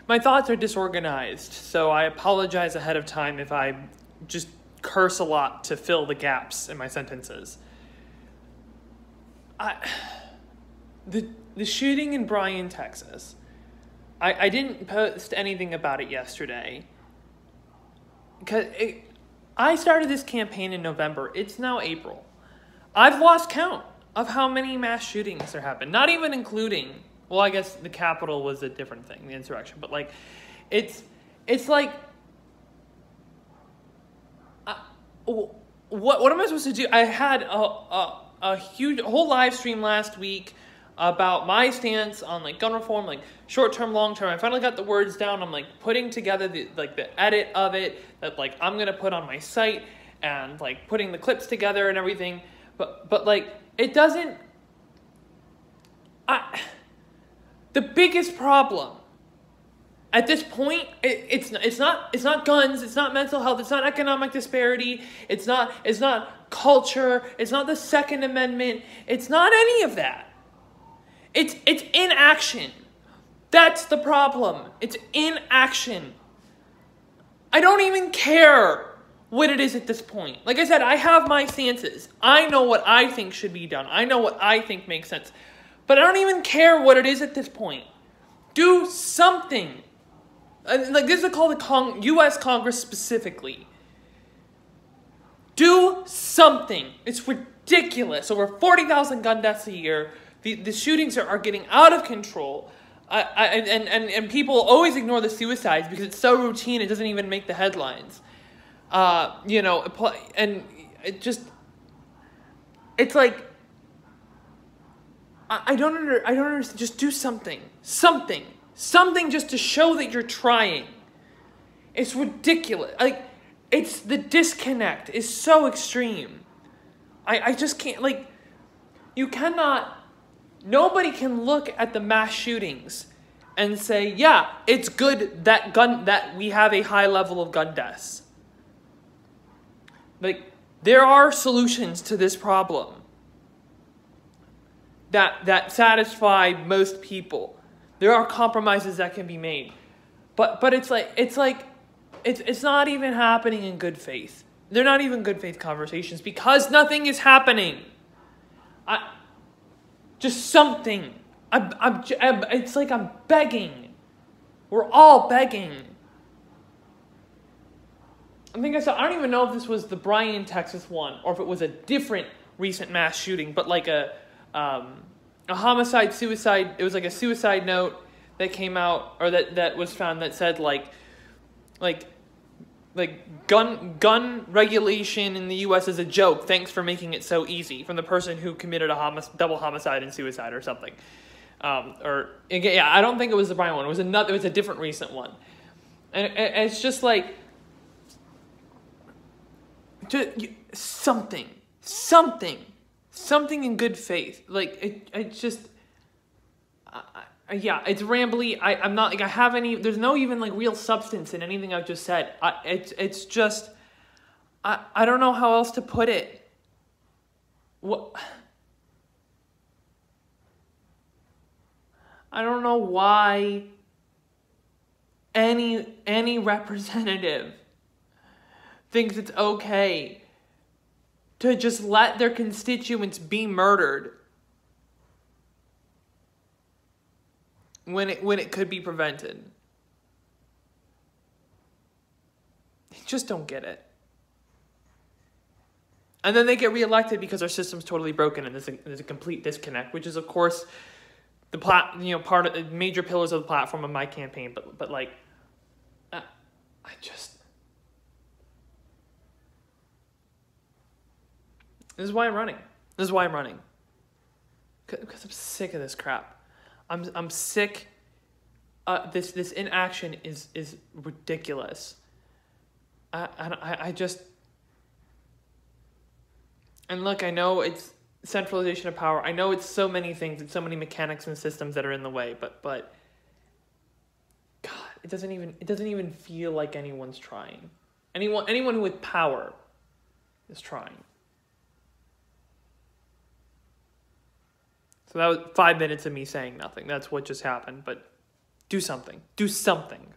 my thoughts are disorganized, so I apologize ahead of time if I just curse a lot to fill the gaps in my sentences. The shooting in Bryan, Texas, I didn't post anything about it yesterday. Because I started this campaign in November. It's now April. I've lost count of how many mass shootings there have been. Not even including, well, I guess the Capitol was a different thing, the insurrection. But like, it's like, what am I supposed to do? I had a whole live stream last week about my stance on like gun reform, like short-term, long-term. I finally got the words down. I'm like putting together the edit of it that like I'm gonna put on my site and like putting the clips together and everything. But like it doesn't. The biggest problem at this point, it's not guns, it's not mental health, it's not economic disparity, it's not culture, it's not the Second Amendment, it's not any of that. It's inaction. That's the problem. It's inaction. I don't even care what it is at this point. Like I said, I have my stances. I know what I think should be done. I know what I think makes sense. But I don't even care what it is at this point. Do something. Like this is a call to U.S. Congress specifically. Do something. It's ridiculous. Over 40,000 gun deaths a year. The shootings are getting out of control. And people always ignore the suicides because it's so routine it doesn't even make the headlines. You know, and it's like, I don't understand. Just do something. Something just to show that you're trying. It's ridiculous. Like, the disconnect is so extreme. I just can't, like, you cannot, nobody can look at the mass shootings and say, yeah, it's good that we have a high level of gun deaths. Like, there are solutions to this problem that satisfy most people. There are compromises that can be made. But it's not even happening in good faith. They're not even good faith conversations because nothing is happening. Just something. It's like I'm begging. We're all begging. I think I don't even know if this was the Bryan, Texas one, or if it was a different recent mass shooting, but like a homicide, suicide. It was like a suicide note that came out, or that was found that said like gun regulation in the U.S. is a joke. Thanks for making it so easy. From the person who committed a double homicide and suicide or something. I don't think it was the Bryan one. It was a different recent one, and it's just like something in good faith. Like it's just. Yeah, it's rambly. I'm not like I have any. There's no even like real substance in anything I've just said. It's just. I don't know how else to put it. What? I don't know why. Any representative thinks it's okay to just let their constituents be murdered. When it could be prevented. They just don't get it. And then they get reelected because our system's totally broken and there's a complete disconnect, which is of course the part of the major pillars of the platform of my campaign. But like, I just. This is why I'm running. Because I'm sick of this crap. I'm sick. This inaction is ridiculous. I just. And look, I know it's centralization of power. I know it's so many things. It's so many mechanics and systems that are in the way. But God, it doesn't even feel like anyone's trying. Anyone with power is trying. So that was 5 minutes of me saying nothing. That's what just happened. But Do something. Do something.